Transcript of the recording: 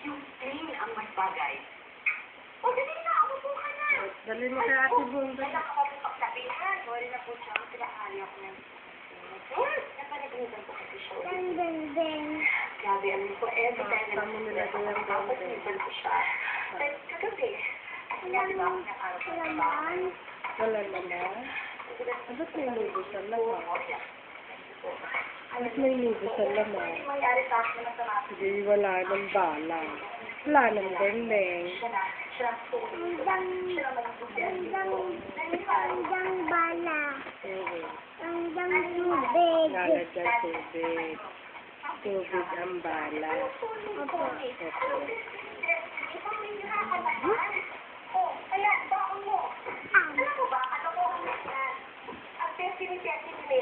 yung pain ang mas bagay. O, dali na, umupo ka na. Dali mo kay Ate Bong. Ay, nakakapagsabihan. Sorry na po siya. Ang pinakaayak na. Napanagunan po kasi siya. Grabe, alam ko, every time na napapanipan ko siya. At kagabi, sinabi ba ako ng araw ko sa bahay? Wala naman. Ba't may lubo sa laman? Ba't may lubo sa laman? Mayari sa akin na masama. Sige, wala nang bala. Wala nang bendeng. Siya ang tulong. Siya naman ang tulong. Hanggang bala. Oo. Hanggang tubig. Lalagyan tubig. Tubig ang bala. Opo. Oh, kaya, baon mo. Alam mo ba, ano ko ang yan? Ang testing ni Tessie ni